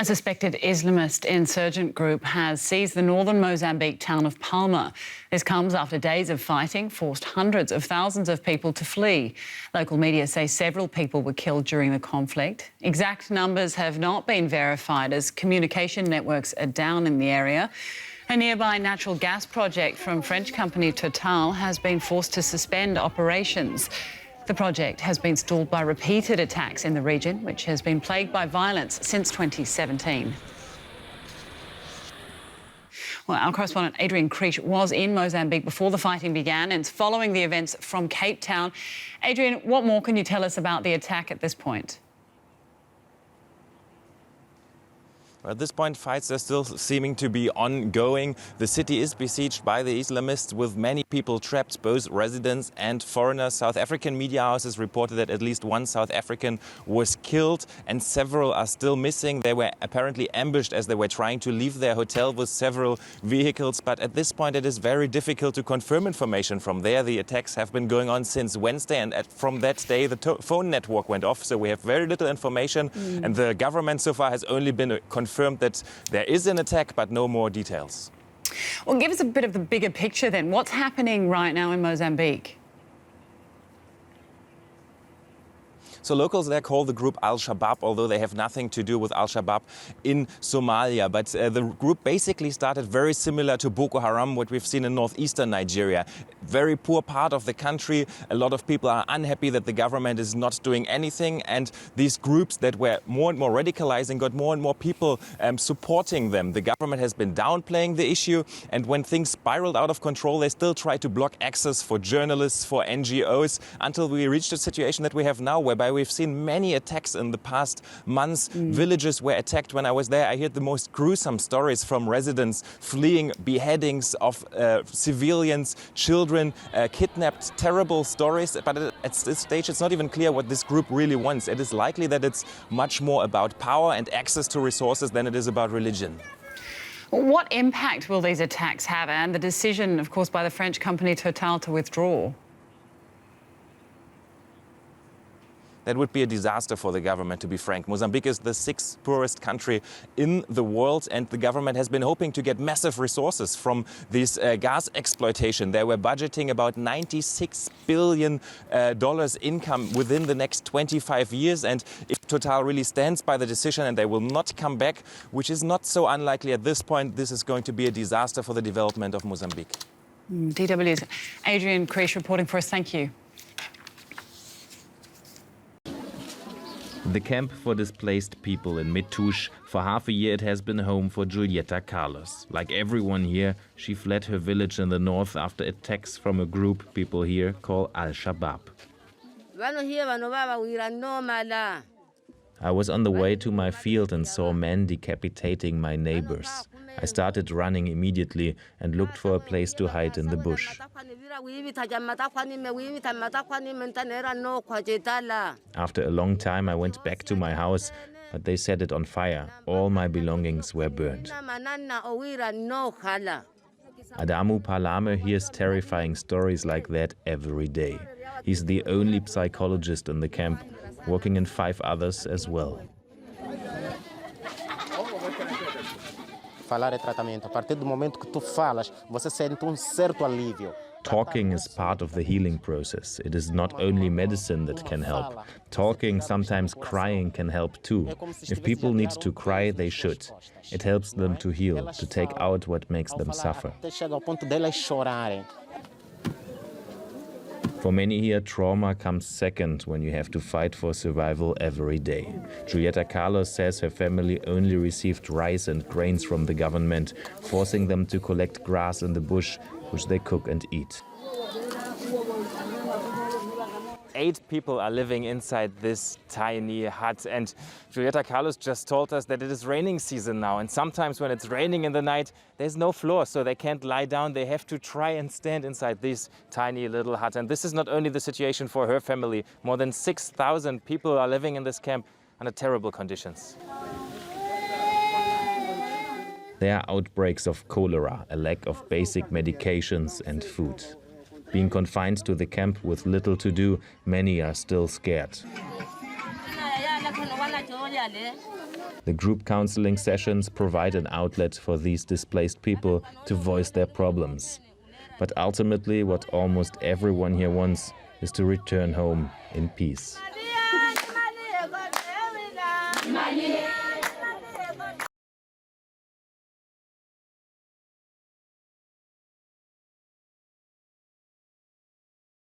A suspected Islamist insurgent group has seized the northern Mozambique town of Palma. This comes after days of fighting forced hundreds of thousands of people to flee. Local media say several people were killed during the conflict. Exact numbers have not been verified as communication networks are down in the area. A nearby natural gas project from French company Total has been forced to suspend operations. The project has been stalled by repeated attacks in the region, which has been plagued by violence since 2017. Well, our correspondent Adrian Creech was in Mozambique before the fighting began and following the events from Cape Town. Adrian, what more can you tell us about the attack at this point? At this point, fights are still seeming to be ongoing. The city is besieged by the Islamists with many people trapped, both residents and foreigners. South African media houses reported that at least one South African was killed and several are still missing. They were apparently ambushed as they were trying to leave their hotel with several vehicles. But at this point, it is very difficult to confirm information from there. The attacks have been going on since Wednesday, and from that day, the phone network went off. So we have very little information. And the government so far has only been confirmed that there is an attack, but no more details. Well, give us a bit of the bigger picture then. What's happening right now in Mozambique? So locals there call the group Shabaab, although they have nothing to do with Shabaab in Somalia. But the group basically started very similar to Boko Haram, what we've seen in northeastern Nigeria. Very poor part of the country. A lot of people are unhappy that the government is not doing anything. And these groups that were more and more radicalizing got more and more people supporting them. The government has been downplaying the issue. And when things spiraled out of control, they still tried to block access for journalists, for NGOs, until we reached a situation that we have now, whereby we've seen many attacks in the past months. Villages were attacked. When I was there, I heard the most gruesome stories from residents fleeing beheadings of civilians, children, kidnapped, terrible stories. But at this stage, it's not even clear what this group really wants. It is likely that it's much more about power and access to resources than it is about religion. What impact will these attacks have, and the decision, of course, by the French company Total to withdraw? That would be a disaster for the government, to be frank. Mozambique is the sixth poorest country in the world, and the government has been hoping to get massive resources from this gas exploitation. They were budgeting about $96 billion income within the next 25 years. And if Total really stands by the decision and they will not come back, which is not so unlikely at this point, this is going to be a disaster for the development of Mozambique. DW's Adrian Creech reporting for us. Thank you. The camp for displaced people in Mitush. For half a year it has been home for Julieta Carlos. Like everyone here, she fled her village in the north after attacks from a group people here call Shabaab. I was on the way to my field and saw men decapitating my neighbors. I started running immediately and looked for a place to hide in the bush. After a long time, I went back to my house, but they set it on fire. All my belongings were burned. Adamu Palame hears terrifying stories like that every day. He's the only psychologist in the camp, working in 5 others as well. Talking is part of the healing process. It is not only medicine that can help. Talking, sometimes crying, can help too. If people need to cry, they should. It helps them to heal, to take out what makes them suffer. For many here, trauma comes second when you have to fight for survival every day. Julieta Carlos says her family only received rice and grains from the government, forcing them to collect grass in the bush, which they cook and eat. 8 people are living inside this tiny hut, and Julieta Carlos just told us that it is raining season now, and sometimes when it's raining in the night there's no floor, so they can't lie down. They have to try and stand inside this tiny little hut. And this is not only the situation for her family. More than 6,000 people are living in this camp under terrible conditions. There are outbreaks of cholera, a lack of basic medications and food. Being confined to the camp with little to do, many are still scared. The group counseling sessions provide an outlet for these displaced people to voice their problems. But ultimately, what almost everyone here wants is to return home in peace.